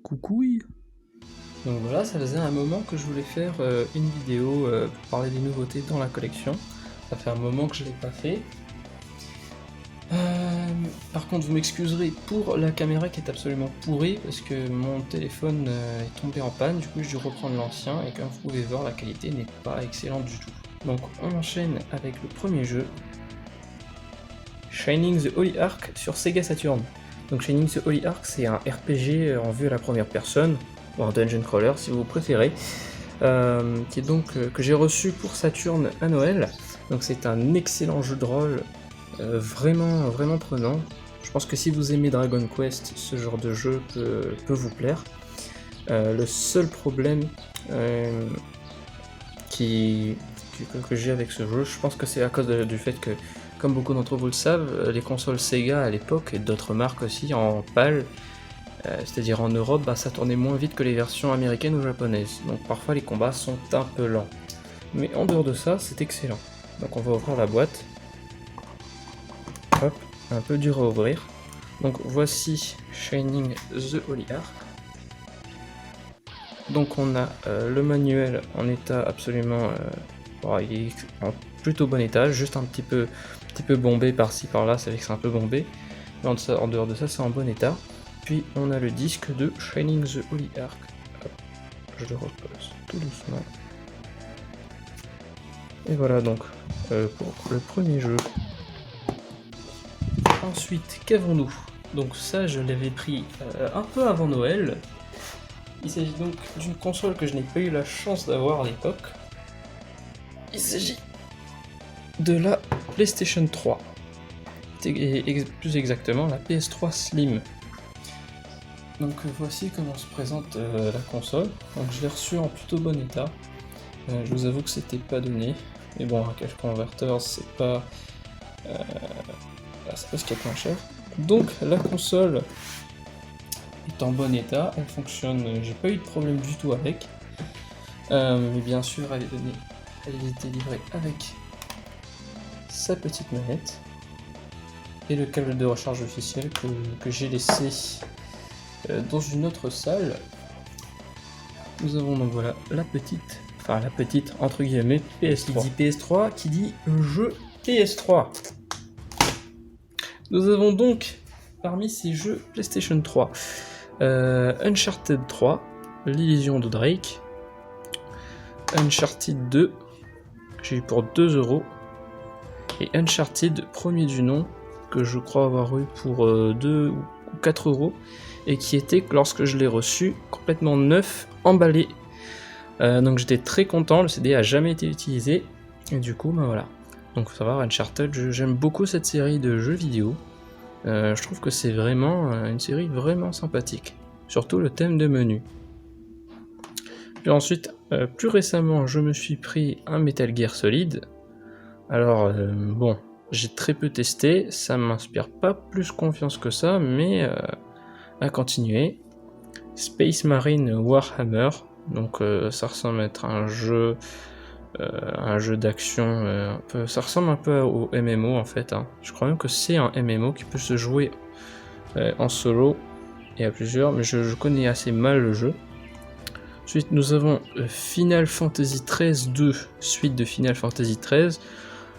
Coucouille. Donc voilà, ça faisait un moment que je voulais faire une vidéo pour parler des nouveautés dans la collection. Ça fait un moment que je ne l'ai pas fait. Par contre, vous m'excuserez pour la caméra qui est absolument pourrie parce que mon téléphone est tombé en panne, du coup j'ai dû reprendre l'ancien et comme vous pouvez voir, la qualité n'est pas excellente du tout. Donc on enchaîne avec le premier jeu, Shining the Holy Ark sur Sega Saturn. Donc Shining the Holy Ark, c'est un RPG en vue à la première personne, ou un dungeon crawler si vous préférez, qui est donc que j'ai reçu pour Saturn à Noël. Donc c'est un excellent jeu de rôle, vraiment prenant. Je pense que si vous aimez Dragon Quest, ce genre de jeu peut vous plaire. Le seul problème que j'ai avec ce jeu, je pense que c'est à cause du fait que, comme beaucoup d'entre vous le savent, les consoles Sega à l'époque, et d'autres marques aussi, en PAL, c'est-à-dire en Europe, ça tournait moins vite que les versions américaines ou japonaises. Donc parfois les combats sont un peu lents. Mais en dehors de ça, c'est excellent. Donc on va ouvrir la boîte. Hop, un peu dur à ouvrir. Donc voici Shining the Holy Ark. Donc on a le manuel en état absolument... il est en plutôt bon état, juste un petit peu bombé par-ci par-là, c'est vrai que c'est un peu bombé. Mais en dehors de ça, c'est en bon état. Puis on a le disque de Shining the Holy Ark. Hop, je le repose tout doucement. Et voilà donc pour le premier jeu. Ensuite, qu'avons-nous? Donc ça, je l'avais pris un peu avant Noël. Il s'agit donc d'une console que je n'ai pas eu la chance d'avoir à l'époque. Il s'agit de la PlayStation 3. Et plus exactement, la PS3 Slim. Donc voici comment se présente la console. Donc je l'ai reçue en plutôt bon état. Je vous avoue que c'était pas donné. Mais bon, un cache converter, c'est pas ce qu'il y a de moins cher. Donc la console est en bon état, elle fonctionne, j'ai pas eu de problème du tout avec. Mais bien sûr, elle est livrée avec sa petite manette et le câble de recharge officiel que j'ai laissé dans une autre salle. Nous avons donc voilà la petite entre guillemets PS3. Qui dit PS3, qui dit jeu PS3. Nous avons donc parmi ces jeux PlayStation 3 Uncharted 3, l'illusion de Drake, Uncharted 2, j'ai eu pour 2€, et Uncharted premier du nom, que je crois avoir eu pour 2 ou 4€, et qui était, lorsque je l'ai reçu, complètement neuf, emballé. Donc j'étais très content, le CD a jamais été utilisé, et du coup, voilà. Donc faut savoir, Uncharted, j'aime beaucoup cette série de jeux vidéo. Je trouve que c'est vraiment une série vraiment sympathique, surtout le thème de menu. Puis ensuite, plus récemment, je me suis pris un Metal Gear Solid. Alors bon, j'ai très peu testé, ça m'inspire pas plus confiance que ça, mais à continuer. Space Marine Warhammer, donc ça ressemble à être un jeu d'action, ça ressemble un peu au MMO en fait. Je crois même que c'est un MMO qui peut se jouer en solo et à plusieurs, mais je connais assez mal le jeu. Ensuite, nous avons Final Fantasy XIII 2, suite de Final Fantasy XIII.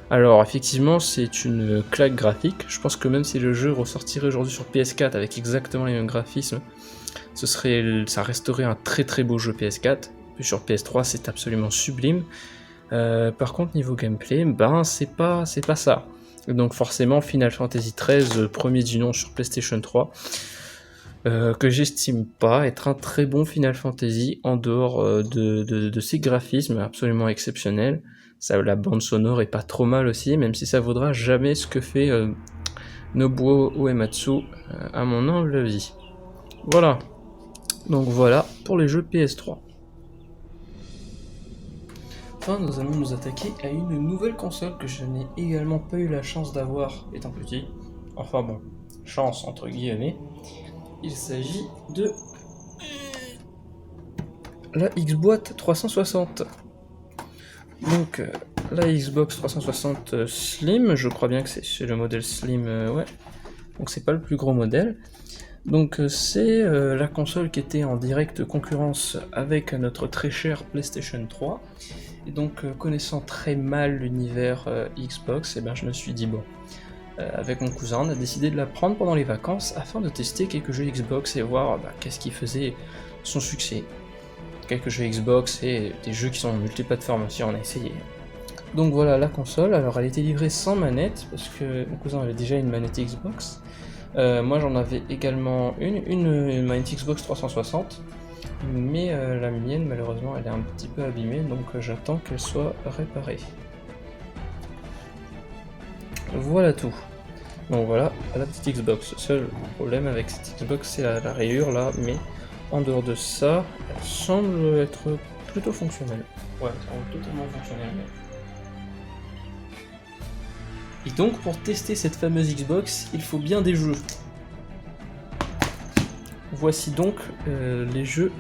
Alors effectivement, c'est une claque graphique. Je pense que même si le jeu ressortirait aujourd'hui sur PS4 avec exactement les mêmes graphismes, ça resterait un très beau jeu PS4. Puis sur PS3, c'est absolument sublime. Par contre, niveau gameplay, c'est pas ça. Donc forcément, Final Fantasy XIII, premier du nom sur PlayStation 3, que j'estime pas être un très bon Final Fantasy en dehors de ses graphismes absolument exceptionnels. La bande sonore est pas trop mal aussi, même si ça vaudra jamais ce que fait Nobuo Uematsu, à mon humble avis. Voilà. Donc voilà pour les jeux PS3. Enfin, nous allons nous attaquer à une nouvelle console que je n'ai également pas eu la chance d'avoir étant petit. Enfin bon, chance entre guillemets. Il s'agit de la Xbox 360. Donc la Xbox 360 Slim, je crois bien que c'est le modèle Slim, ouais. Donc c'est pas le plus gros modèle. Donc c'est la console qui était en directe concurrence avec notre très cher PlayStation 3. Et donc connaissant très mal l'univers Xbox, et ben, je me suis dit bon, avec mon cousin on a décidé de la prendre pendant les vacances afin de tester quelques jeux Xbox et voir qu'est-ce qui faisait son succès. Quelques jeux Xbox et des jeux qui sont multiplateformes aussi, on a essayé. Donc voilà la console, alors elle était livrée sans manette parce que mon cousin avait déjà une manette Xbox. Moi j'en avais également une manette Xbox 360, mais la mienne malheureusement elle est un petit peu abîmée, donc j'attends qu'elle soit réparée. Voilà tout. Donc voilà la petite Xbox. Le seul problème avec cette Xbox c'est la rayure là, mais en dehors de ça, elle semble être plutôt fonctionnelle. Ouais, elle semble totalement fonctionnelle. Et donc pour tester cette fameuse Xbox, il faut bien des jeux. Voici donc les jeux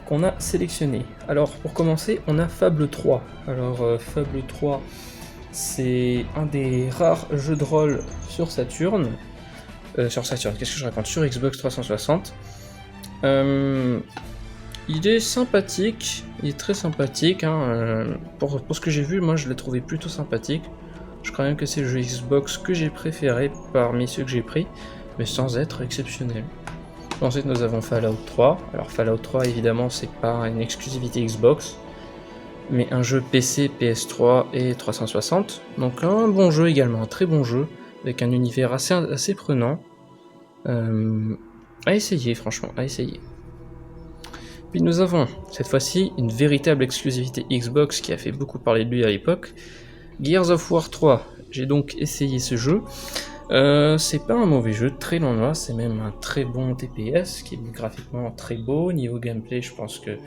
qu'on a sélectionnés. Alors pour commencer, on a Fable 3. Alors Fable 3, c'est un des rares jeux de rôle sur Saturn. Sur Saturn, qu'est-ce que je raconte? Sur Xbox 360. Il est sympathique, il est très sympathique. Pour ce que j'ai vu, moi je l'ai trouvé plutôt sympathique. Je crois même que c'est le jeu Xbox que j'ai préféré parmi ceux que j'ai pris, mais sans être exceptionnel. Ensuite nous avons Fallout 3. Alors Fallout 3 évidemment c'est pas une exclusivité Xbox, mais un jeu PC, PS3 et 360. Donc un bon jeu également, un très bon jeu, avec un univers assez prenant. À essayer franchement, à essayer. Puis nous avons cette fois-ci une véritable exclusivité Xbox qui a fait beaucoup parler de lui à l'époque. Gears of War 3, j'ai donc essayé ce jeu. C'est pas un mauvais jeu, très loin de là, c'est même un très bon TPS qui est graphiquement très beau. Niveau gameplay, je pense que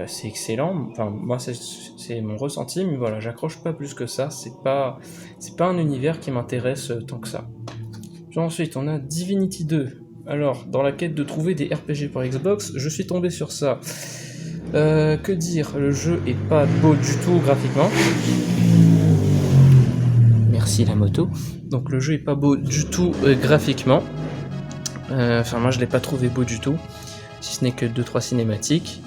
c'est excellent. Enfin, moi, c'est mon ressenti, mais voilà, j'accroche pas plus que ça. C'est pas un univers qui m'intéresse tant que ça. Puis ensuite, on a Divinity 2. Alors, dans la quête de trouver des RPG pour Xbox, je suis tombé sur ça. Que dire, le jeu est pas beau du tout graphiquement. Merci la moto. Donc le jeu est pas beau du tout graphiquement. Enfin moi je l'ai pas trouvé beau du tout, si ce n'est que 2-3 cinématiques.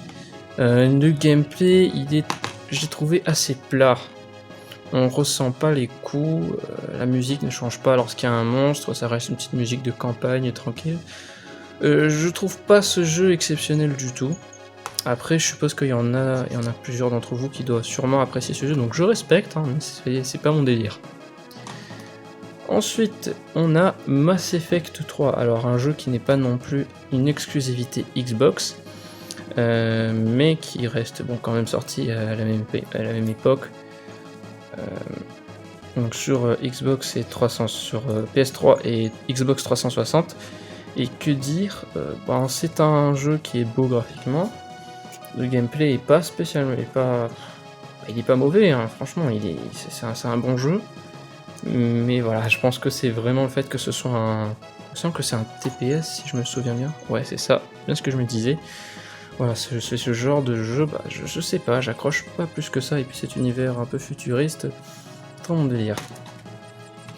Le gameplay, j'ai trouvé assez plat. On ressent pas les coups, la musique ne change pas lorsqu'il y a un monstre, ça reste une petite musique de campagne tranquille. Je trouve pas ce jeu exceptionnel du tout. Après, je suppose qu'il y en a plusieurs d'entre vous qui doivent sûrement apprécier ce jeu, donc je respecte, mais c'est pas mon délire. Ensuite, on a Mass Effect 3, alors un jeu qui n'est pas non plus une exclusivité Xbox, mais qui reste quand même sorti à la même époque. Donc sur Xbox et sur PS3 et Xbox 360. Et que dire, c'est un jeu qui est beau graphiquement. Le gameplay est pas spécialement, il est pas mauvais, franchement, c'est un bon jeu. Mais voilà, je pense que c'est vraiment le fait que ce soit il me semble que c'est un TPS si je me souviens bien. Ouais, c'est ça, bien ce que je me disais. Voilà, c'est ce genre de jeu, je sais pas, j'accroche pas plus que ça. Et puis cet univers un peu futuriste, très mon délire.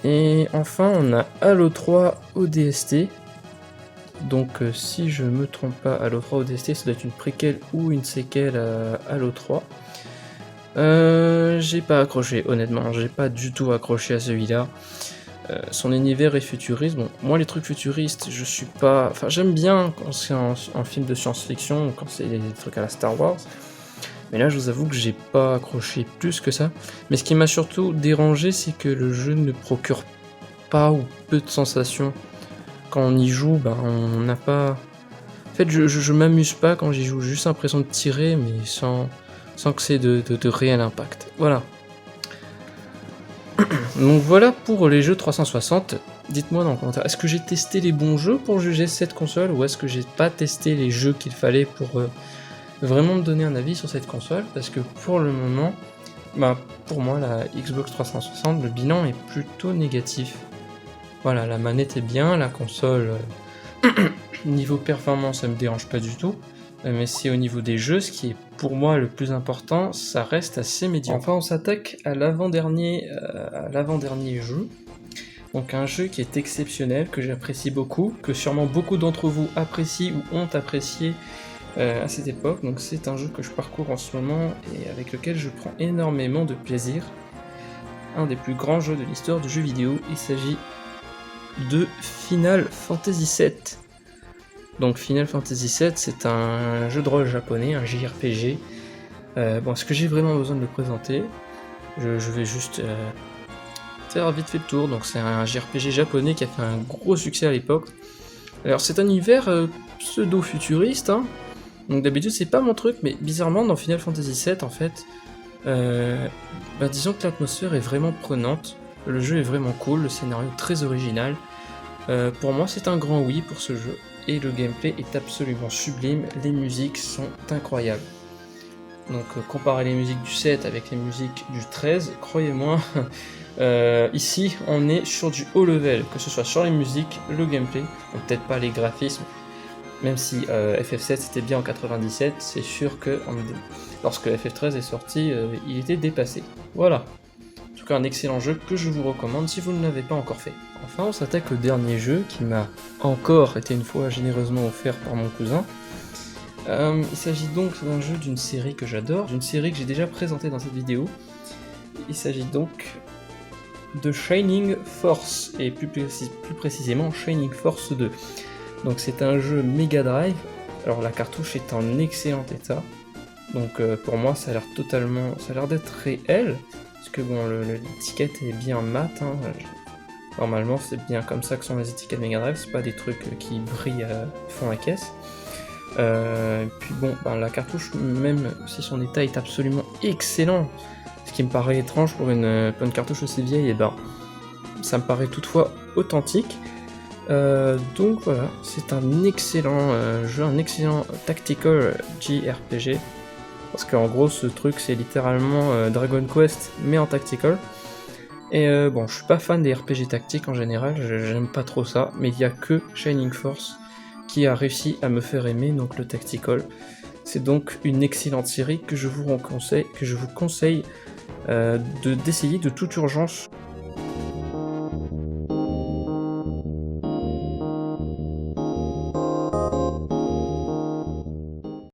Et enfin, on a Halo 3 ODST. Donc si je me trompe pas, Halo 3 ODST, ça doit être une préquelle ou une séquelle à Halo 3. J'ai pas accroché, honnêtement, j'ai pas du tout accroché à celui-là. Son univers est futuriste. Bon, moi les trucs futuristes, je suis pas... Enfin, j'aime bien quand c'est un film de science-fiction ou quand c'est des trucs à la Star Wars. Mais là, je vous avoue que j'ai pas accroché plus que ça. Mais ce qui m'a surtout dérangé, c'est que le jeu ne procure pas ou peu de sensations. Quand on y joue, on n'a pas... En fait, je m'amuse pas quand j'y joue. J'ai juste l'impression de tirer, mais sans que c'est de réel impact. Voilà. Donc voilà pour les jeux 360. Dites-moi dans les commentaires, est-ce que j'ai testé les bons jeux pour juger cette console, ou est-ce que j'ai pas testé les jeux qu'il fallait pour vraiment me donner un avis sur cette console? Parce que pour le moment, pour moi la Xbox 360, le bilan est plutôt négatif. Voilà, la manette est bien, la console niveau performance ça me dérange pas du tout, mais c'est au niveau des jeux, ce qui est pour moi le plus important, ça reste assez médiocre. Enfin on s'attaque à l'avant-dernier jeu, Donc un jeu qui est exceptionnel, que j'apprécie beaucoup, que sûrement beaucoup d'entre vous apprécient ou ont apprécié à cette époque. Donc c'est un jeu que je parcours en ce moment et avec lequel je prends énormément de plaisir. Un des plus grands jeux de l'histoire du jeu vidéo, il s'agit de Final Fantasy VII. Donc Final Fantasy VII, c'est un jeu de rôle japonais, un JRPG. Bon, est-ce que j'ai vraiment besoin de le présenter? Je vais juste faire vite fait le tour. Donc c'est un JRPG japonais qui a fait un gros succès à l'époque. Alors c'est un univers pseudo-futuriste, hein. Donc d'habitude c'est pas mon truc, mais bizarrement dans Final Fantasy VII en fait, disons que l'atmosphère est vraiment prenante, le jeu est vraiment cool, le scénario très original. Pour moi c'est un grand oui pour ce jeu, et le gameplay est absolument sublime, les musiques sont incroyables. Donc comparer les musiques du 7 avec les musiques du 13, croyez-moi, ici on est sur du haut level, que ce soit sur les musiques, le gameplay, peut-être pas les graphismes, même si FF7 c'était bien en 97, c'est sûr que lorsque FF13 est sorti, il était dépassé. Voilà. En tout cas, un excellent jeu que je vous recommande si vous ne l'avez pas encore fait. Enfin, on s'attaque au dernier jeu qui m'a encore été une fois généreusement offert par mon cousin. Il s'agit donc d'un jeu d'une série que j'adore, d'une série que j'ai déjà présentée dans cette vidéo. Il s'agit donc de Shining Force, et plus précisément Shining Force 2. Donc c'est un jeu Mega Drive, alors la cartouche est en excellent état, donc pour moi ça a l'air d'être réel, parce que bon, l'étiquette est bien mat, hein. Normalement c'est bien comme ça que sont les étiquettes Mega Drive, c'est pas des trucs qui brillent à fond la caisse. Puis bon, la cartouche, même si son état est absolument excellent, ce qui me paraît étrange pour une cartouche aussi vieille, et ça me paraît toutefois authentique. Donc voilà, c'est un excellent jeu, un excellent tactical JRPG, parce qu'en gros ce truc c'est littéralement Dragon Quest mais en tactical. Et bon, je suis pas fan des RPG tactiques en général, j'aime pas trop ça, mais il y a que Shining Force qui a réussi à me faire aimer donc le tactical. C'est donc une excellente série que je vous conseille d'essayer de toute urgence.